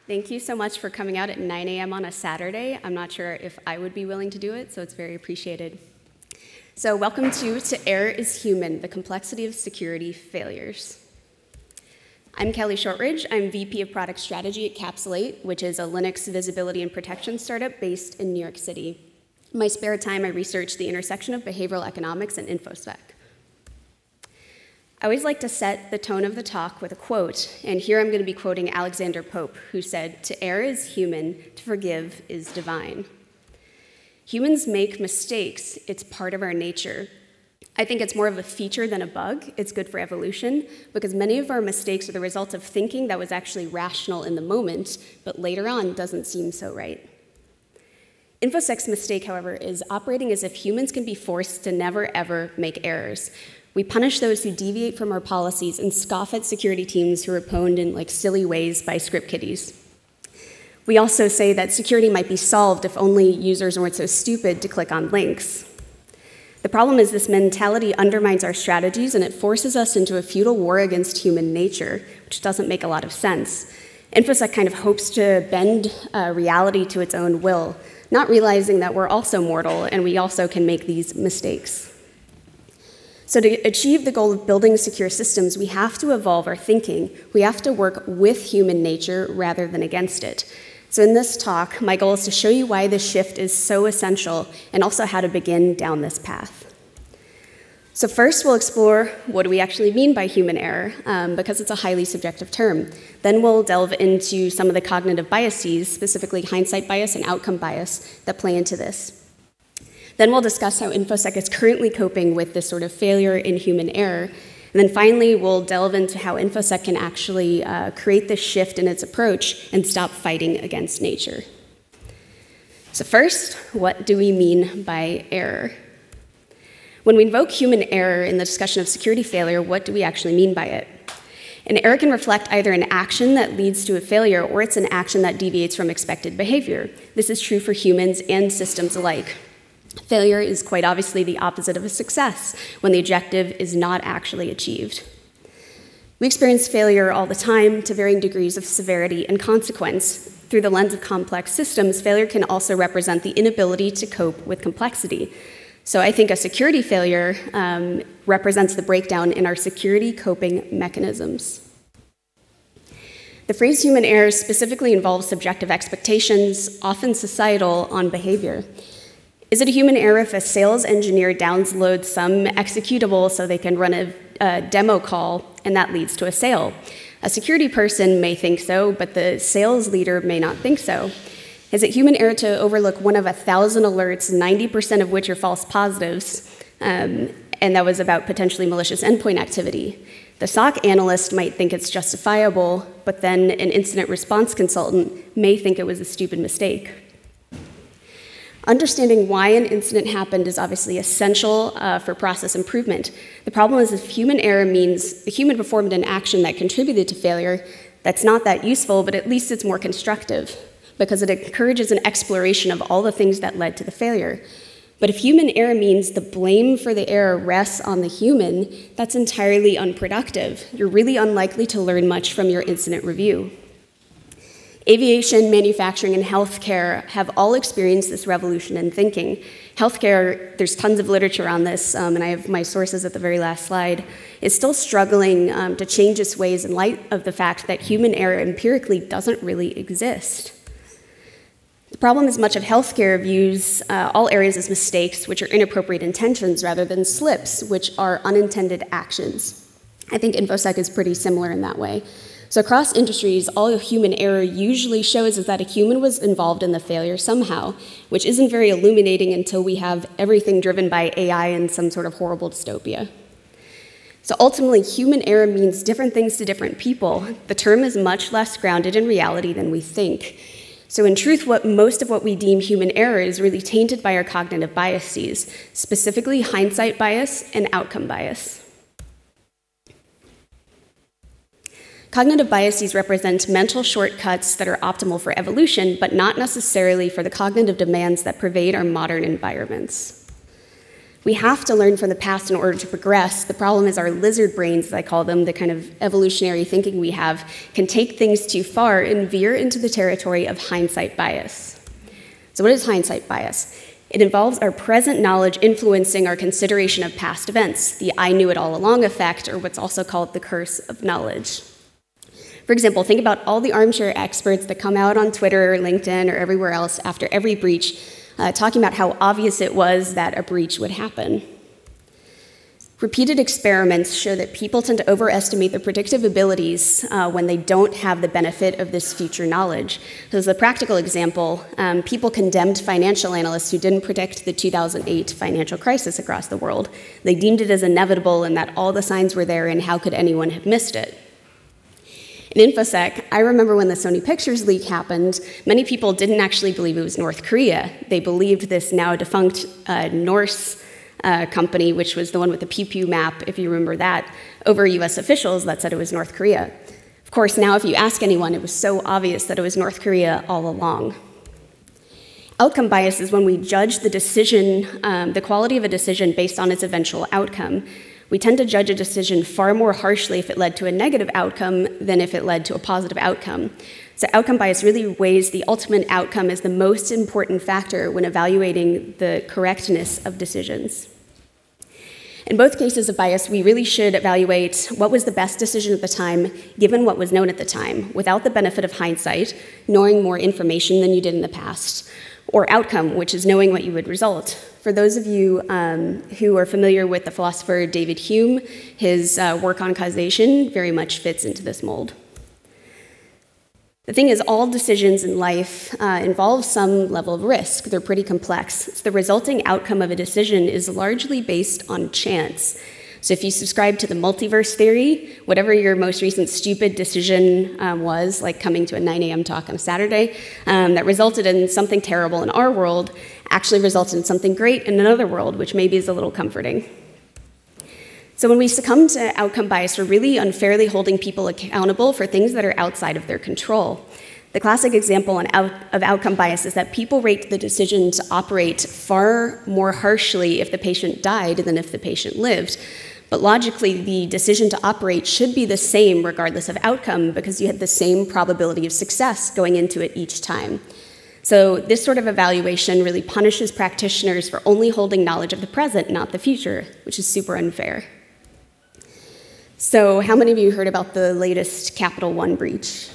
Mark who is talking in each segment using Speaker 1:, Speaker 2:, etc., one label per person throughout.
Speaker 1: Thank you so much for coming out at 9 a.m. on a Saturday. I'm not sure if I would be willing to do it, so it's very appreciated. So welcome to Error is Human, the Complexity of Security Failures. I'm Kelly Shortridge. I'm VP of Product Strategy at Capsulate, which is a Linux visibility and protection startup based in New York City. In my spare time, I research the intersection of behavioral economics and InfoSec. I always like to set the tone of the talk with a quote, and here I'm going to be quoting Alexander Pope, who said, "To err is human, to forgive is divine." Humans make mistakes. It's part of our nature. I think it's more of a feature than a bug. It's good for evolution, because many of our mistakes are the result of thinking that was actually rational in the moment, but later on doesn't seem so right. InfoSec's mistake, however, is operating as if humans can be forced to never, ever make errors. We punish those who deviate from our policies and scoff at security teams who are pwned in silly ways by script kiddies. We also say that security might be solved if only users weren't so stupid to click on links. The problem is this mentality undermines our strategies and it forces us into a futile war against human nature, which doesn't make a lot of sense. InfoSec kind of hopes to bend reality to its own will, not realizing that we're also mortal and we also can make these mistakes. So to achieve the goal of building secure systems, we have to evolve our thinking. We have to work with human nature rather than against it. So in this talk, my goal is to show you why this shift is so essential and also how to begin down this path. So first, we'll explore what do we actually mean by human error, because it's a highly subjective term. Then we'll delve into some of the cognitive biases, specifically hindsight bias and outcome bias, that play into this. Then we'll discuss how InfoSec is currently coping with this sort of failure in human error. And then finally, we'll delve into how InfoSec can actually create this shift in its approach and stop fighting against nature. So first, what do we mean by error? When we invoke human error in the discussion of security failure, what do we actually mean by it? An error can reflect either an action that leads to a failure or it's an action that deviates from expected behavior. This is true for humans and systems alike. Failure is quite obviously the opposite of a success, when the objective is not actually achieved. We experience failure all the time to varying degrees of severity and consequence. Through the lens of complex systems, failure can also represent the inability to cope with complexity. So I think a security failure represents the breakdown in our security coping mechanisms. The phrase human error specifically involves subjective expectations, often societal, on behavior. Is it a human error if a sales engineer downloads some executable so they can run a demo call and that leads to a sale? A security person may think so, but the sales leader may not think so. Is it human error to overlook one of 1,000 alerts, 90% of which are false positives, and that was about potentially malicious endpoint activity? The SOC analyst might think it's justifiable, but then an incident response consultant may think it was a stupid mistake. Understanding why an incident happened is obviously essential for process improvement. The problem is if human error means the human performed an action that contributed to failure, that's not that useful, but at least it's more constructive because it encourages an exploration of all the things that led to the failure. But if human error means the blame for the error rests on the human, that's entirely unproductive. You're really unlikely to learn much from your incident review. Aviation, manufacturing, and healthcare have all experienced this revolution in thinking. Healthcare, there's tons of literature on this, and I have my sources at the very last slide, is still struggling to change its ways in light of the fact that human error empirically doesn't really exist. The problem is much of healthcare views all areas as mistakes, which are inappropriate intentions, rather than slips, which are unintended actions. I think InfoSec is pretty similar in that way. So across industries, all human error usually shows is that a human was involved in the failure somehow, which isn't very illuminating until we have everything driven by AI and some sort of horrible dystopia. So ultimately, human error means different things to different people. The term is much less grounded in reality than we think. So in truth, most of what we deem human error is really tainted by our cognitive biases, specifically hindsight bias and outcome bias. Cognitive biases represent mental shortcuts that are optimal for evolution, but not necessarily for the cognitive demands that pervade our modern environments. We have to learn from the past in order to progress. The problem is our lizard brains, as I call them, the kind of evolutionary thinking we have, can take things too far and veer into the territory of hindsight bias. So what is hindsight bias? It involves our present knowledge influencing our consideration of past events, the I knew it all along effect, or what's also called the curse of knowledge. For example, think about all the armchair experts that come out on Twitter or LinkedIn or everywhere else after every breach, talking about how obvious it was that a breach would happen. Repeated experiments show that people tend to overestimate their predictive abilities when they don't have the benefit of this future knowledge. So as a practical example, people condemned financial analysts who didn't predict the 2008 financial crisis across the world. They deemed it as inevitable and that all the signs were there and how could anyone have missed it? In InfoSec, I remember when the Sony Pictures leak happened, many people didn't actually believe it was North Korea. They believed this now defunct Norse company, which was the one with the pew-pew map, if you remember that, over US officials that said it was North Korea. Of course, now if you ask anyone, it was so obvious that it was North Korea all along. Outcome bias is when we judge the decision, the quality of a decision based on its eventual outcome. We tend to judge a decision far more harshly if it led to a negative outcome than if it led to a positive outcome. So outcome bias really weighs the ultimate outcome as the most important factor when evaluating the correctness of decisions. In both cases of bias, we really should evaluate what was the best decision at the time, given what was known at the time, without the benefit of hindsight, knowing more information than you did in the past, or outcome, which is knowing what you would result. For those of you who are familiar with the philosopher David Hume, his work on causation very much fits into this mold. The thing is, all decisions in life involve some level of risk. They're pretty complex. So the resulting outcome of a decision is largely based on chance. So if you subscribe to the multiverse theory, whatever your most recent stupid decision was, like coming to a 9 a.m. talk on a Saturday, that resulted in something terrible in our world, actually resulted in something great in another world, which maybe is a little comforting. So when we succumb to outcome bias, we're really unfairly holding people accountable for things that are outside of their control. The classic example of outcome bias is that people rate the decision to operate far more harshly if the patient died than if the patient lived. But logically, the decision to operate should be the same regardless of outcome because you had the same probability of success going into it each time. So this sort of evaluation really punishes practitioners for only holding knowledge of the present, not the future, which is super unfair. So how many of you heard about the latest Capital One breach?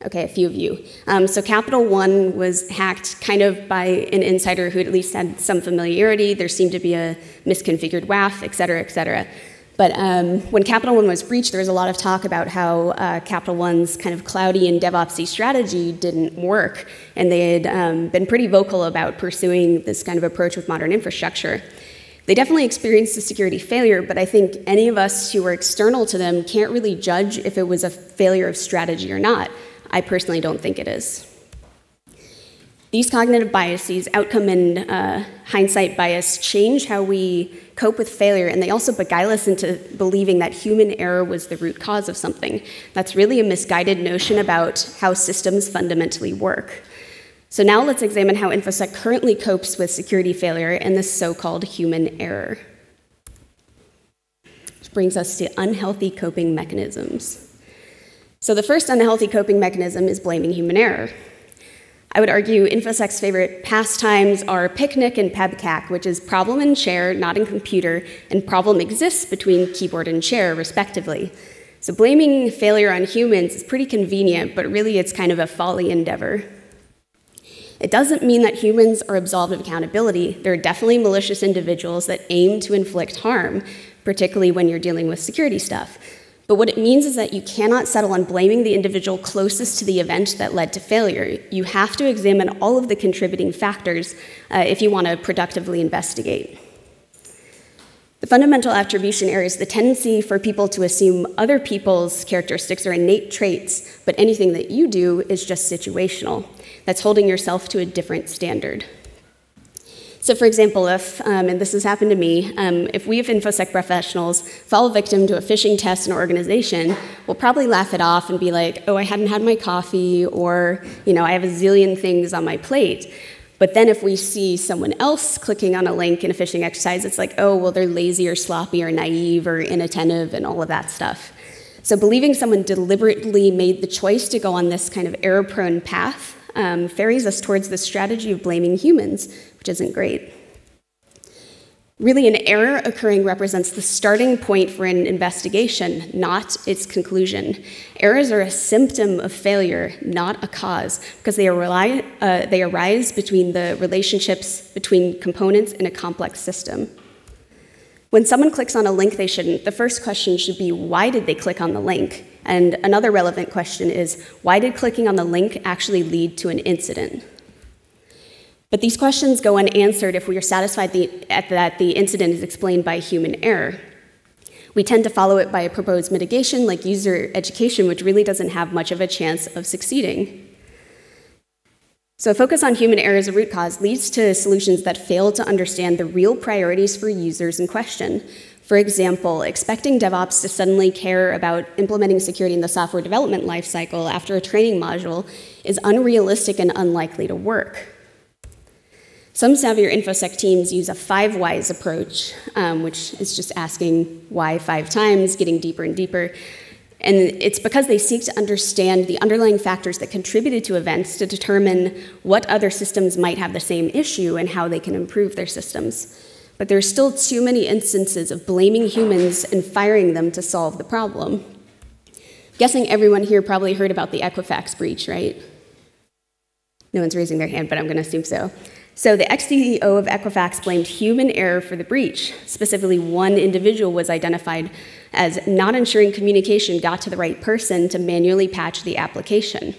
Speaker 1: Okay, a few of you. So Capital One was hacked kind of by an insider who at least had some familiarity. There seemed to be a misconfigured WAF, et cetera, et cetera. But when Capital One was breached, there was a lot of talk about how Capital One's kind of cloudy and DevOpsy strategy didn't work. And they had been pretty vocal about pursuing this kind of approach with modern infrastructure. They definitely experienced a security failure, but I think any of us who were external to them can't really judge if it was a failure of strategy or not. I personally don't think it is. These cognitive biases, outcome and hindsight bias, change how we cope with failure, and they also beguile us into believing that human error was the root cause of something. That's really a misguided notion about how systems fundamentally work. So now let's examine how InfoSec currently copes with security failure and this so-called human error. Which brings us to unhealthy coping mechanisms. So the first unhealthy coping mechanism is blaming human error. I would argue InfoSec's favorite pastimes are picnic and pebcac, which is problem in chair, not in computer, and problem exists between keyboard and chair, respectively. So blaming failure on humans is pretty convenient, but really it's kind of a folly endeavor. It doesn't mean that humans are absolved of accountability. There are definitely malicious individuals that aim to inflict harm, particularly when you're dealing with security stuff. But what it means is that you cannot settle on blaming the individual closest to the event that led to failure. You have to examine all of the contributing factors if you want to productively investigate. The fundamental attribution error is the tendency for people to assume other people's characteristics are innate traits, but anything that you do is just situational. That's holding yourself to a different standard. So for example, if, and this has happened to me, if we as InfoSec professionals fall victim to a phishing test in an organization, we'll probably laugh it off and be like, oh, I hadn't had my coffee, or I have a zillion things on my plate. But then if we see someone else clicking on a link in a phishing exercise, it's like, oh, well, they're lazy or sloppy or naive or inattentive and all of that stuff. So believing someone deliberately made the choice to go on this kind of error-prone path ferries us towards the strategy of blaming humans, which isn't great. Really, an error occurring represents the starting point for an investigation, not its conclusion. Errors are a symptom of failure, not a cause, because they arise between the relationships between components in a complex system. When someone clicks on a link they shouldn't, the first question should be, why did they click on the link? And another relevant question is, why did clicking on the link actually lead to an incident? But these questions go unanswered if we are satisfied that the incident is explained by human error. We tend to follow it by a proposed mitigation like user education, which really doesn't have much of a chance of succeeding. So a focus on human error as a root cause leads to solutions that fail to understand the real priorities for users in question. For example, expecting DevOps to suddenly care about implementing security in the software development lifecycle after a training module is unrealistic and unlikely to work. Some savvier InfoSec teams use a 5 whys approach, which is just asking why 5 times, getting deeper and deeper. And it's because they seek to understand the underlying factors that contributed to events to determine what other systems might have the same issue and how they can improve their systems. But there are still too many instances of blaming humans and firing them to solve the problem. I'm guessing everyone here probably heard about the Equifax breach, right? No one's raising their hand, but I'm going to assume so. So the ex-CEO of Equifax blamed human error for the breach. Specifically, one individual was identified as not ensuring communication got to the right person to manually patch the application.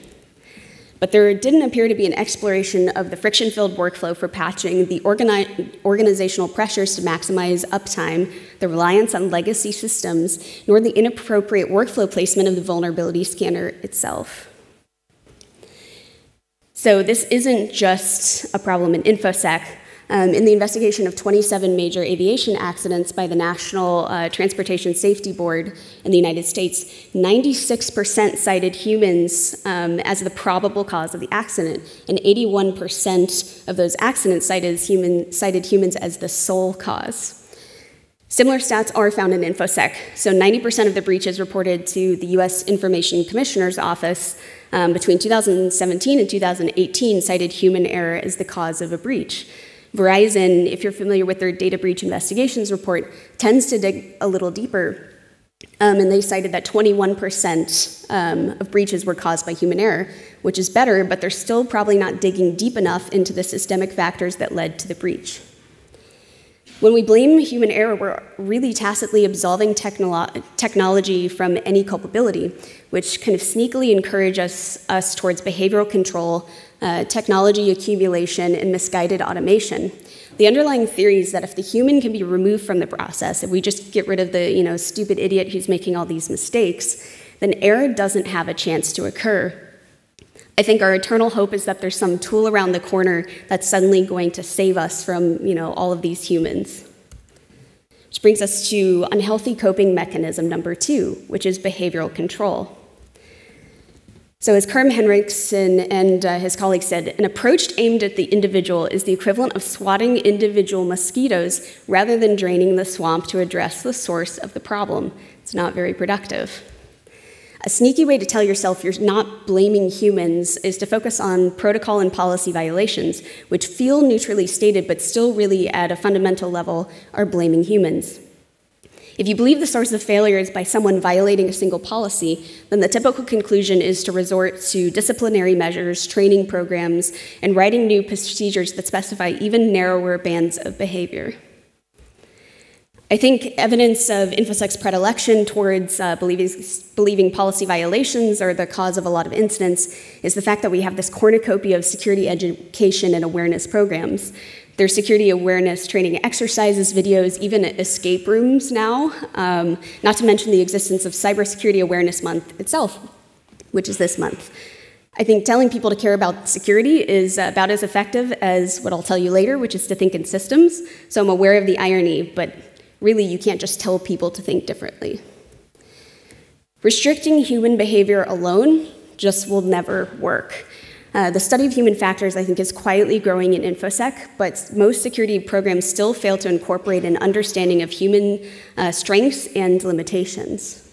Speaker 1: But there didn't appear to be an exploration of the friction-filled workflow for patching, the organizational pressures to maximize uptime, the reliance on legacy systems, nor the inappropriate workflow placement of the vulnerability scanner itself. So this isn't just a problem in InfoSec. In the investigation of 27 major aviation accidents by the National Transportation Safety Board in the United States, 96% cited humans as the probable cause of the accident, and 81% of those accidents cited humans as the sole cause. Similar stats are found in InfoSec. So 90% of the breaches reported to the US Information Commissioner's Office between 2017 and 2018 cited human error as the cause of a breach. Verizon, if you're familiar with their data breach investigations report, tends to dig a little deeper. And they cited that 21% of breaches were caused by human error, which is better, but they're still probably not digging deep enough into the systemic factors that led to the breach. When we blame human error, we're really tacitly absolving technology from any culpability, which kind of sneakily encourages us towards behavioral control, technology accumulation, and misguided automation. The underlying theory is that if the human can be removed from the process, if we just get rid of the stupid idiot who's making all these mistakes, then error doesn't have a chance to occur. I think our eternal hope is that there's some tool around the corner that's suddenly going to save us from, all of these humans. Which brings us to unhealthy coping mechanism number 2, which is behavioral control. So as Kerm Henriksen and his colleagues said, an approach aimed at the individual is the equivalent of swatting individual mosquitoes rather than draining the swamp to address the source of the problem. It's not very productive. A sneaky way to tell yourself you're not blaming humans is to focus on protocol and policy violations, which feel neutrally stated but still really at a fundamental level are blaming humans. If you believe the source of failure is by someone violating a single policy, then the typical conclusion is to resort to disciplinary measures, training programs, and writing new procedures that specify even narrower bands of behavior. I think evidence of InfoSec's predilection towards believing policy violations are the cause of a lot of incidents is the fact that we have this cornucopia of security education and awareness programs. There's security awareness training exercises, videos, even escape rooms now, not to mention the existence of Cybersecurity Awareness Month itself, which is this month. I think telling people to care about security is about as effective as what I'll tell you later, which is to think in systems. So I'm aware of the irony, but really, you can't just tell people to think differently. Restricting human behavior alone just will never work. The study of human factors, I think, is quietly growing in InfoSec, but most security programs still fail to incorporate an understanding of human strengths and limitations.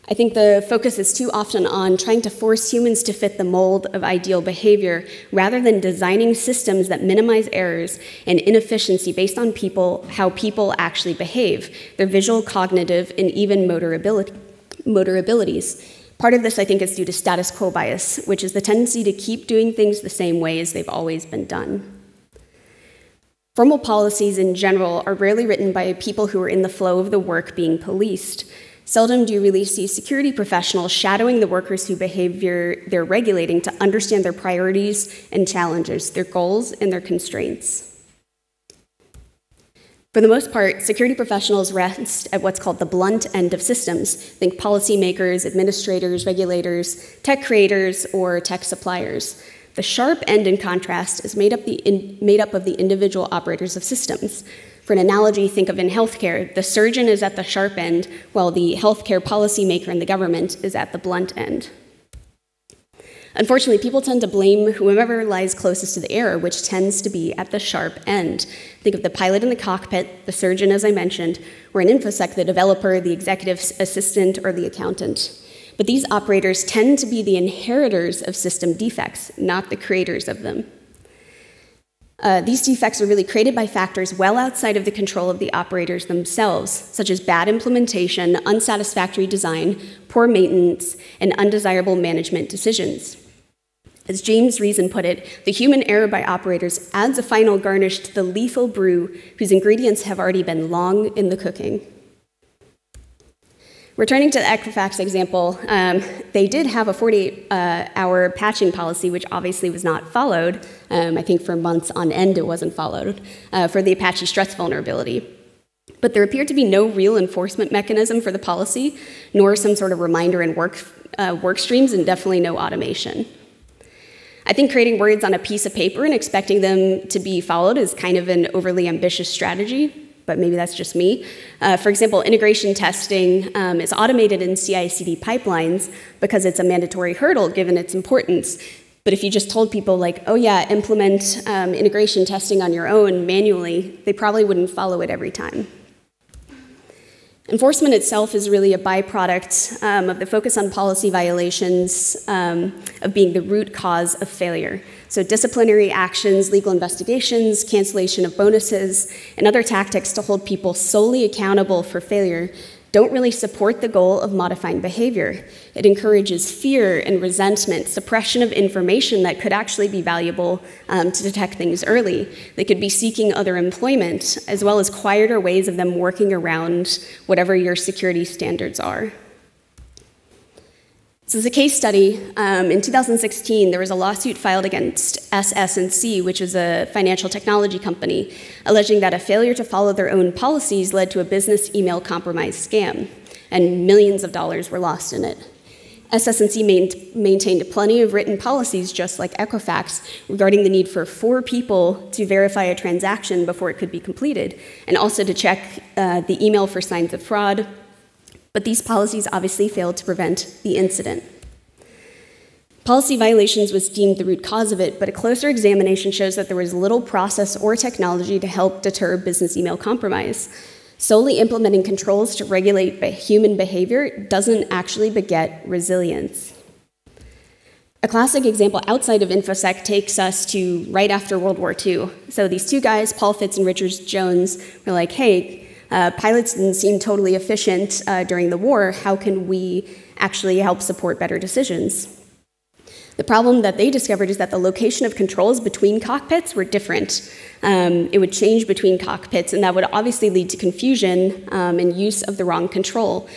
Speaker 1: I think the focus is too often on trying to force humans to fit the mold of ideal behavior rather than designing systems that minimize errors and inefficiency based on how people actually behave, their visual, cognitive, and even motor abilities. Part of this, I think, is due to status quo bias, which is the tendency to keep doing things the same way as they've always been done. Formal policies in general are rarely written by people who are in the flow of the work being policed. Seldom do you really see security professionals shadowing the workers whose behavior they're regulating to understand their priorities and challenges, their goals and their constraints. For the most part, security professionals rest at what's called the blunt end of systems. Think policymakers, administrators, regulators, tech creators, or tech suppliers. The sharp end, in contrast, is made up of the individual operators of systems. For an analogy, think of in healthcare, the surgeon is at the sharp end, while the healthcare policymaker in the government is at the blunt end. Unfortunately, people tend to blame whomever lies closest to the error, which tends to be at the sharp end. Think of the pilot in the cockpit, the surgeon, as I mentioned, or in InfoSec, the developer, the executive assistant, or the accountant. But these operators tend to be the inheritors of system defects, not the creators of them. These defects are really created by factors well outside of the control of the operators themselves, such as bad implementation, unsatisfactory design, poor maintenance, and undesirable management decisions. As James Reason put it, the human error by operators adds a final garnish to the lethal brew whose ingredients have already been long in the cooking. Returning to the Equifax example, they did have a 48-hour patching policy, which obviously was not followed. I think for months on end it wasn't followed, for the Apache Struts vulnerability. But there appeared to be no real enforcement mechanism for the policy, nor some sort of reminder in work streams, and definitely no automation. I think creating words on a piece of paper and expecting them to be followed is kind of an overly ambitious strategy, but maybe that's just me. For example, integration testing is automated in CI/CD pipelines because it's a mandatory hurdle given its importance. But if you just told people like, oh yeah, implement integration testing on your own manually, they probably wouldn't follow it every time. Enforcement itself is really a byproduct of the focus on policy violations of being the root cause of failure. So disciplinary actions, legal investigations, cancellation of bonuses, and other tactics to hold people solely accountable for failure don't really support the goal of modifying behavior. It encourages fear and resentment, suppression of information that could actually be valuable to detect things early. They could be seeking other employment, as well as quieter ways of them working around whatever your security standards are. So as a case study, in 2016, there was a lawsuit filed against SS&C, which is a financial technology company, alleging that a failure to follow their own policies led to a business email compromise scam, and millions of dollars were lost in it. SS&C maintained plenty of written policies, just like Equifax, regarding the need for 4 people to verify a transaction before it could be completed, and also to check the email for signs of fraud. But these policies obviously failed to prevent the incident. Policy violations was deemed the root cause of it, but a closer examination shows that there was little process or technology to help deter business email compromise. Solely implementing controls to regulate human behavior doesn't actually beget resilience. A classic example outside of InfoSec takes us to right after World War II. So these 2 guys, Paul Fitz and Richard Jones, were like, hey, pilots didn't seem totally efficient during the war. How can we actually help support better decisions? The problem that they discovered is that the location of controls between cockpits were different. It would change between cockpits, and that would obviously lead to confusion and use of the wrong control.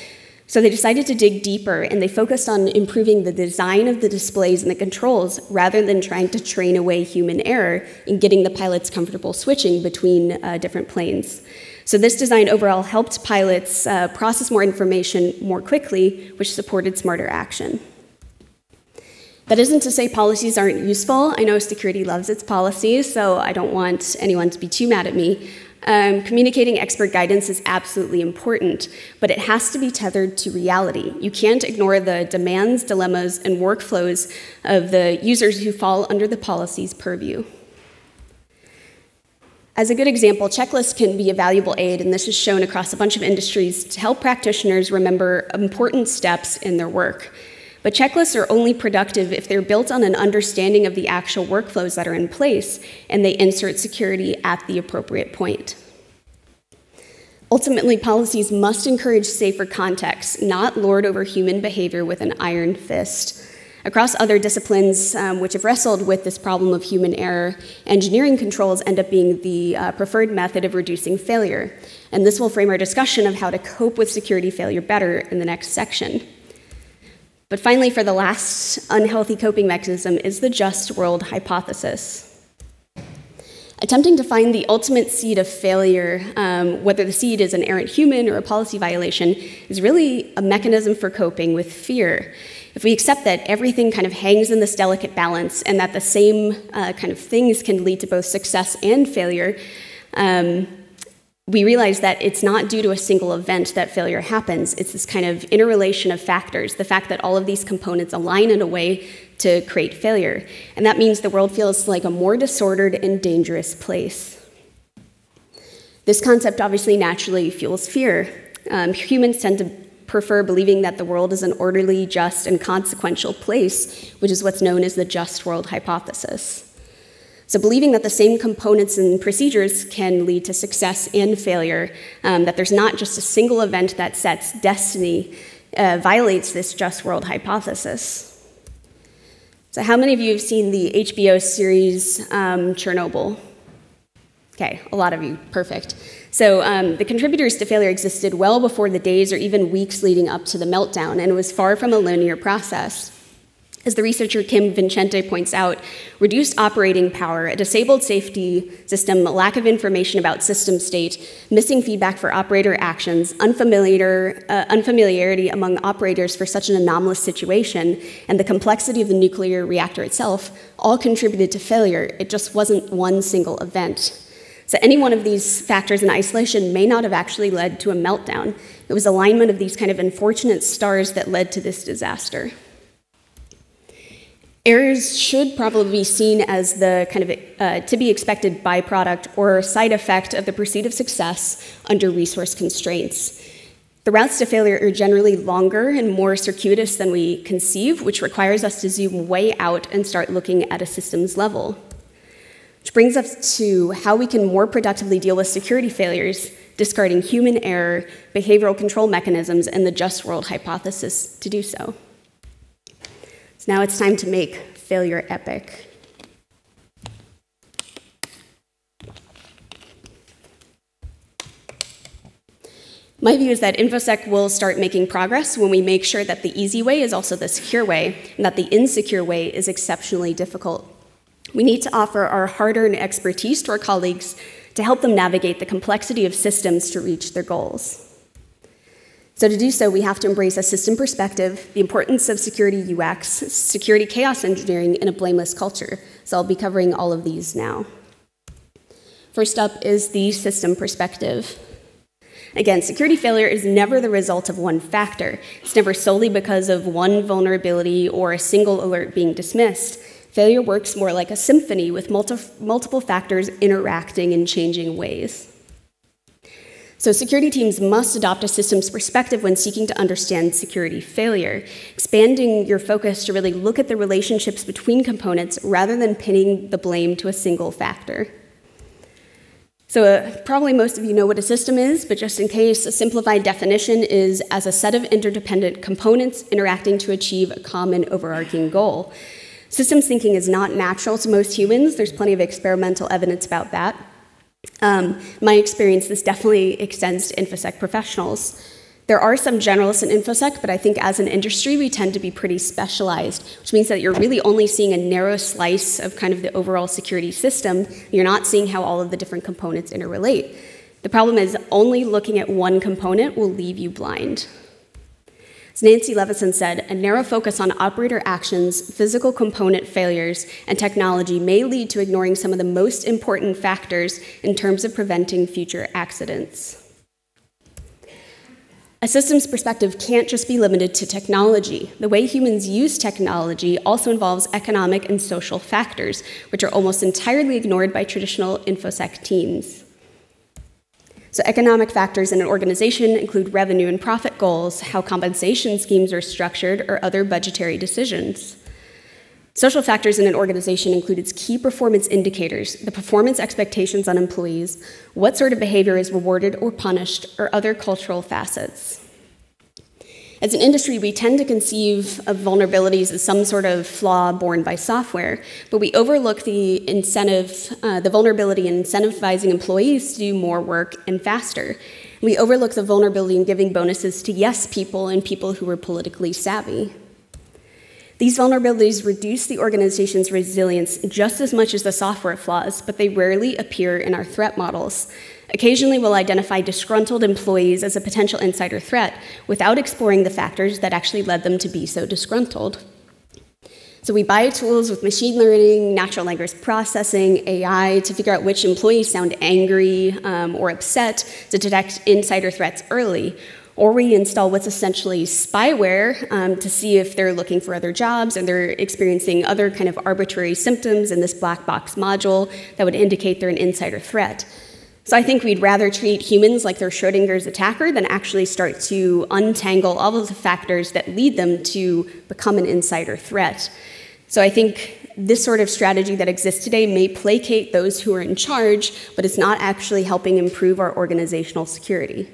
Speaker 1: So they decided to dig deeper, and they focused on improving the design of the displays and the controls rather than trying to train away human error in getting the pilots comfortable switching between different planes. So this design overall helped pilots process more information more quickly, which supported smarter action. That isn't to say policies aren't useful. I know security loves its policies, so I don't want anyone to be too mad at me. Communicating expert guidance is absolutely important, but it has to be tethered to reality. You can't ignore the demands, dilemmas, and workflows of the users who fall under the policy's purview. As a good example, checklists can be a valuable aid, and this is shown across a bunch of industries to help practitioners remember important steps in their work. But checklists are only productive if they're built on an understanding of the actual workflows that are in place, and they insert security at the appropriate point. Ultimately, policies must encourage safer contexts, not lord over human behavior with an iron fist. Across other disciplines which have wrestled with this problem of human error, engineering controls end up being the preferred method of reducing failure. And this will frame our discussion of how to cope with security failure better in the next section. But finally, for the last unhealthy coping mechanism is the just world hypothesis. Attempting to find the ultimate seed of failure, whether the seed is an errant human or a policy violation, is really a mechanism for coping with fear. If we accept that everything kind of hangs in this delicate balance and that the same kind of things can lead to both success and failure, we realize that it's not due to a single event that failure happens. It's this kind of interrelation of factors, the fact that all of these components align in a way to create failure. And that means the world feels like a more disordered and dangerous place. This concept obviously naturally fuels fear. Humans tend to prefer believing that the world is an orderly, just, and consequential place, which is what's known as the just world hypothesis. So believing that the same components and procedures can lead to success and failure, that there's not just a single event that sets destiny, violates this just world hypothesis. So how many of you have seen the HBO series Chernobyl? Okay, a lot of you, perfect. So the contributors to failure existed well before the days or even weeks leading up to the meltdown, and it was far from a linear process. As the researcher Kim Vincente points out, reduced operating power, a disabled safety system, a lack of information about system state, missing feedback for operator actions, unfamiliarity among operators for such an anomalous situation, and the complexity of the nuclear reactor itself all contributed to failure. It just wasn't one single event. So any one of these factors in isolation may not have actually led to a meltdown. It was alignment of these kind of unfortunate stars that led to this disaster. Errors should probably be seen as the kind of to be expected byproduct or side effect of the pursuit of success under resource constraints. The routes to failure are generally longer and more circuitous than we conceive, which requires us to zoom way out and start looking at a systems level. Which brings us to how we can more productively deal with security failures, discarding human error, behavioral control mechanisms, and the just world hypothesis to do so. So now it's time to make failure epic. My view is that InfoSec will start making progress when we make sure that the easy way is also the secure way, and that the insecure way is exceptionally difficult. We need to offer our hard-earned expertise to our colleagues to help them navigate the complexity of systems to reach their goals. So to do so, we have to embrace a system perspective, the importance of security UX, security chaos engineering, and a blameless culture. So I'll be covering all of these now. First up is the system perspective. Again, security failure is never the result of one factor. It's never solely because of one vulnerability or a single alert being dismissed. Failure works more like a symphony with multiple factors interacting in changing ways. So security teams must adopt a systems perspective when seeking to understand security failure, expanding your focus to really look at the relationships between components rather than pinning the blame to a single factor. So probably most of you know what a system is, but just in case, a simplified definition is as a set of interdependent components interacting to achieve a common overarching goal. Systems thinking is not natural to most humans. There's plenty of experimental evidence about that. My experience, this definitely extends to InfoSec professionals. There are some generalists in InfoSec, but I think as an industry, we tend to be pretty specialized, which means that you're really only seeing a narrow slice of kind of the overall security system. You're not seeing how all of the different components interrelate. The problem is only looking at one component will leave you blind. As Nancy Levinson said, a narrow focus on operator actions, physical component failures, and technology may lead to ignoring some of the most important factors in terms of preventing future accidents. A systems perspective can't just be limited to technology. The way humans use technology also involves economic and social factors, which are almost entirely ignored by traditional InfoSec teams. So economic factors in an organization include revenue and profit goals, how compensation schemes are structured, or other budgetary decisions. Social factors in an organization include its key performance indicators, the performance expectations on employees, what sort of behavior is rewarded or punished, or other cultural facets. As an industry, we tend to conceive of vulnerabilities as some sort of flaw born by software, but we overlook the vulnerability in incentivizing employees to do more work and faster. We overlook the vulnerability in giving bonuses to yes people and people who are politically savvy. These vulnerabilities reduce the organization's resilience just as much as the software flaws, but they rarely appear in our threat models. Occasionally, we'll identify disgruntled employees as a potential insider threat without exploring the factors that actually led them to be so disgruntled. So we buy tools with machine learning, natural language processing, AI to figure out which employees sound angry or upset to detect insider threats early. Or we install what's essentially spyware to see if they're looking for other jobs and they're experiencing other kind of arbitrary symptoms in this black box module that would indicate they're an insider threat. So I think we'd rather treat humans like they're Schrodinger's attacker than actually start to untangle all of the factors that lead them to become an insider threat. So I think this sort of strategy that exists today may placate those who are in charge, but it's not actually helping improve our organizational security.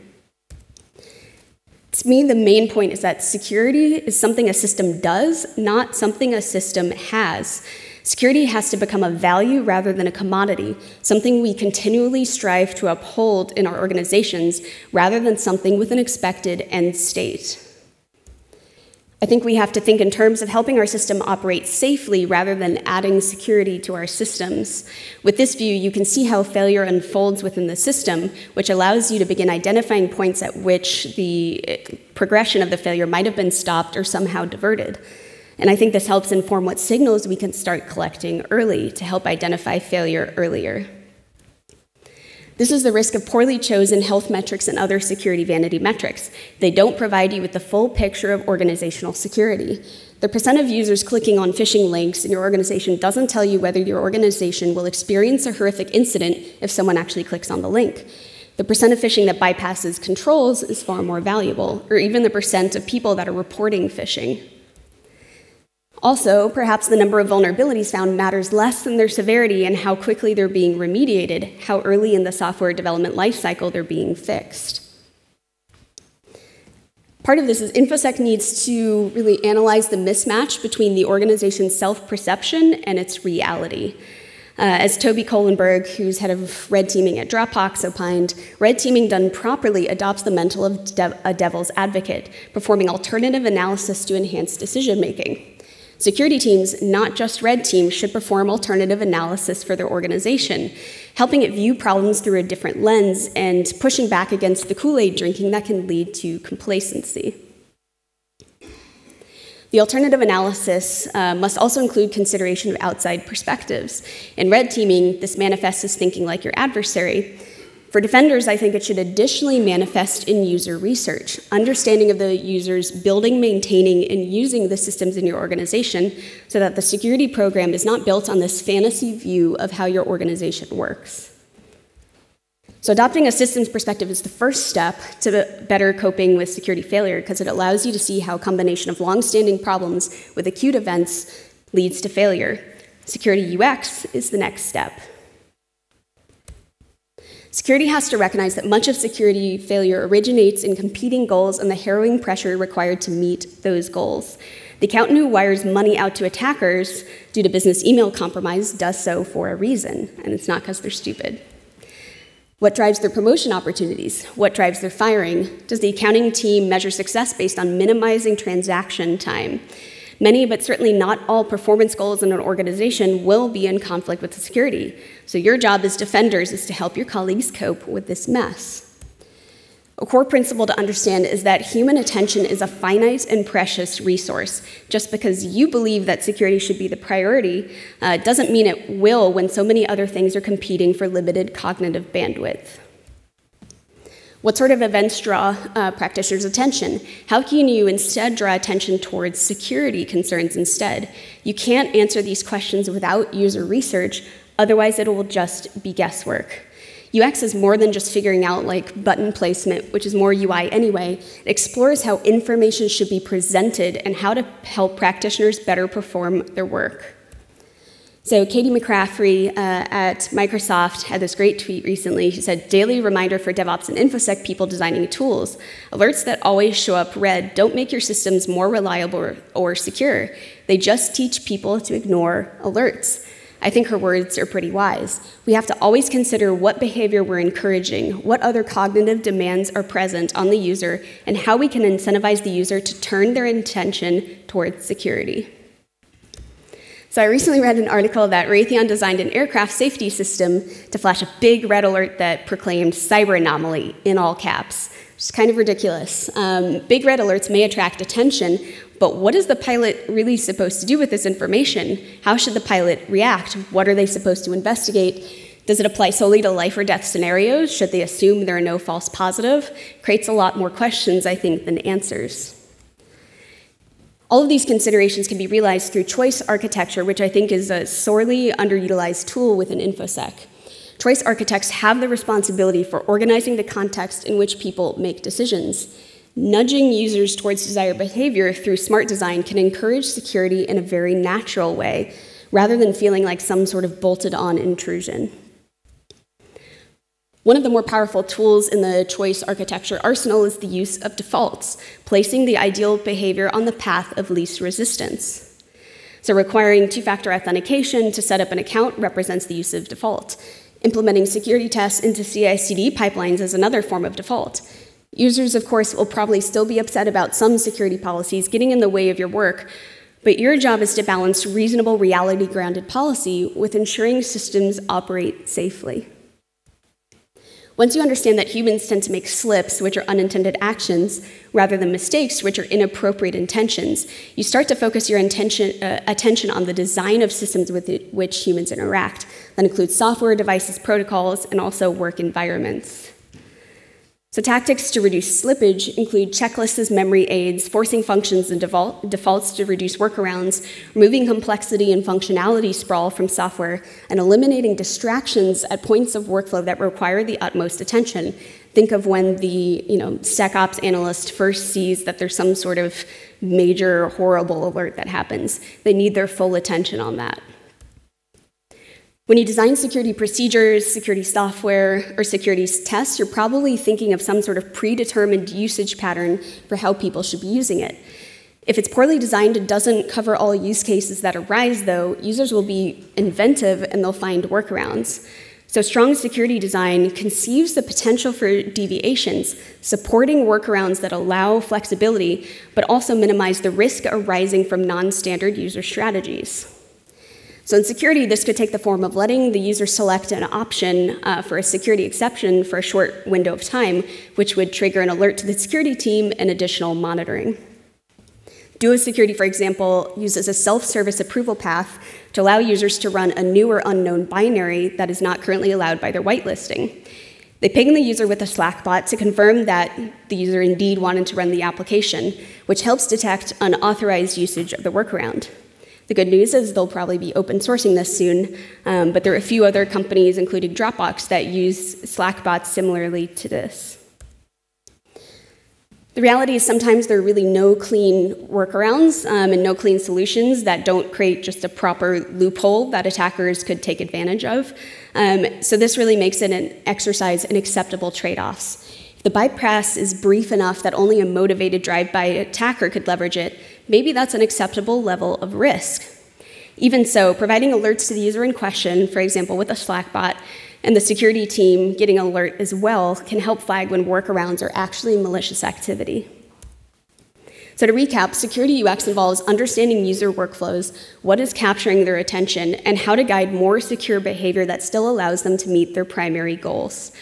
Speaker 1: To me, the main point is that security is something a system does, not something a system has. Security has to become a value rather than a commodity, something we continually strive to uphold in our organizations rather than something with an expected end state. I think we have to think in terms of helping our system operate safely rather than adding security to our systems. With this view, you can see how failure unfolds within the system, which allows you to begin identifying points at which the progression of the failure might have been stopped or somehow diverted. And I think this helps inform what signals we can start collecting early to help identify failure earlier. This is the risk of poorly chosen health metrics and other security vanity metrics. They don't provide you with the full picture of organizational security. The percent of users clicking on phishing links in your organization doesn't tell you whether your organization will experience a horrific incident if someone actually clicks on the link. The percent of phishing that bypasses controls is far more valuable, or even the percent of people that are reporting phishing. Also, perhaps the number of vulnerabilities found matters less than their severity and how quickly they're being remediated, how early in the software development lifecycle they're being fixed. Part of this is InfoSec needs to really analyze the mismatch between the organization's self-perception and its reality. As Toby Kohlenberg, who's head of red teaming at Dropbox, opined, red teaming done properly adopts the mental of a devil's advocate, performing alternative analysis to enhance decision-making. Security teams, not just red teams, should perform alternative analysis for their organization, helping it view problems through a different lens and pushing back against the Kool-Aid drinking that can lead to complacency. The alternative analysis must also include consideration of outside perspectives. In red teaming, this manifests as thinking like your adversary. For defenders, I think it should additionally manifest in user research, understanding of the users building, maintaining, and using the systems in your organization so that the security program is not built on this fantasy view of how your organization works. So adopting a systems perspective is the first step to better coping with security failure because it allows you to see how a combination of long-standing problems with acute events leads to failure. Security UX is the next step. Security has to recognize that much of security failure originates in competing goals and the harrowing pressure required to meet those goals. The accountant who wires money out to attackers due to business email compromise does so for a reason, and it's not because they're stupid. What drives their promotion opportunities? What drives their firing? Does the accounting team measure success based on minimizing transaction time? Many, but certainly not all, performance goals in an organization will be in conflict with the security. So your job as defenders is to help your colleagues cope with this mess. A core principle to understand is that human attention is a finite and precious resource. Just because you believe that security should be the priority doesn't mean it will when so many other things are competing for limited cognitive bandwidth. What sort of events draw practitioners' attention? How can you instead draw attention towards security concerns instead? You can't answer these questions without user research, otherwise it will just be guesswork. UX is more than just figuring out like button placement, which is more UI anyway. It explores how information should be presented and how to help practitioners better perform their work. So Katie McCaffrey at Microsoft had this great tweet recently. She said, daily reminder for DevOps and InfoSec people designing tools. Alerts that always show up red don't make your systems more reliable or secure. They just teach people to ignore alerts. I think her words are pretty wise. We have to always consider what behavior we're encouraging, what other cognitive demands are present on the user, and how we can incentivize the user to turn their attention towards security. So I recently read an article that Raytheon designed an aircraft safety system to flash a big red alert that proclaimed cyber anomaly in all caps, which is kind of ridiculous. Big red alerts may attract attention, but what is the pilot really supposed to do with this information? How should the pilot react? What are they supposed to investigate? Does it apply solely to life or death scenarios? Should they assume there are no false positives? Creates a lot more questions, I think, than answers. All of these considerations can be realized through choice architecture, which I think is a sorely underutilized tool within InfoSec. Choice architects have the responsibility for organizing the context in which people make decisions. Nudging users towards desired behavior through smart design can encourage security in a very natural way, rather than feeling like some sort of bolted-on intrusion. One of the more powerful tools in the choice architecture arsenal is the use of defaults, placing the ideal behavior on the path of least resistance. So requiring two-factor authentication to set up an account represents the use of default. Implementing security tests into CI/CD pipelines is another form of default. Users, of course, will probably still be upset about some security policies getting in the way of your work, but your job is to balance reasonable reality-grounded policy with ensuring systems operate safely. Once you understand that humans tend to make slips, which are unintended actions, rather than mistakes, which are inappropriate intentions, you start to focus your attention on the design of systems with which humans interact. That includes software, devices, protocols, and also work environments. So tactics to reduce slippage include checklists as memory aids, forcing functions and defaults to reduce workarounds, removing complexity and functionality sprawl from software, and eliminating distractions at points of workflow that require the utmost attention. Think of when the SecOps analyst first sees that there's some sort of major horrible alert that happens. They need their full attention on that. When you design security procedures, security software, or security tests, you're probably thinking of some sort of predetermined usage pattern for how people should be using it. If it's poorly designed and doesn't cover all use cases that arise, though, users will be inventive and they'll find workarounds. So strong security design conceives the potential for deviations, supporting workarounds that allow flexibility, but also minimize the risk arising from non-standard user strategies. So in security, this could take the form of letting the user select an option for a security exception for a short window of time, which would trigger an alert to the security team and additional monitoring. Duo Security, for example, uses a self-service approval path to allow users to run a new or unknown binary that is not currently allowed by their whitelisting. They ping the user with a Slack bot to confirm that the user indeed wanted to run the application, which helps detect unauthorized usage of the workaround. The good news is they'll probably be open sourcing this soon, but there are a few other companies, including Dropbox, that use Slack bots similarly to this. The reality is sometimes there are really no clean workarounds and no clean solutions that don't create just a proper loophole that attackers could take advantage of. So this really makes it an exercise in acceptable trade-offs. If the bypass is brief enough that only a motivated drive-by attacker could leverage it, maybe that's an acceptable level of risk. Even so, providing alerts to the user in question, for example, with a Slack bot, and the security team getting an alert as well can help flag when workarounds are actually malicious activity. So to recap, security UX involves understanding user workflows, what is capturing their attention, and how to guide more secure behavior that still allows them to meet their primary goals.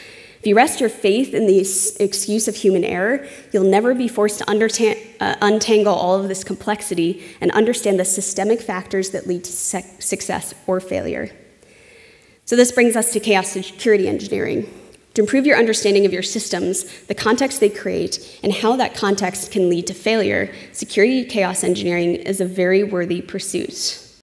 Speaker 1: If you rest your faith in the excuse of human error, you'll never be forced to untangle all of this complexity and understand the systemic factors that lead to success or failure. So this brings us to chaos security engineering. To improve your understanding of your systems, the context they create, and how that context can lead to failure, security chaos engineering is a very worthy pursuit.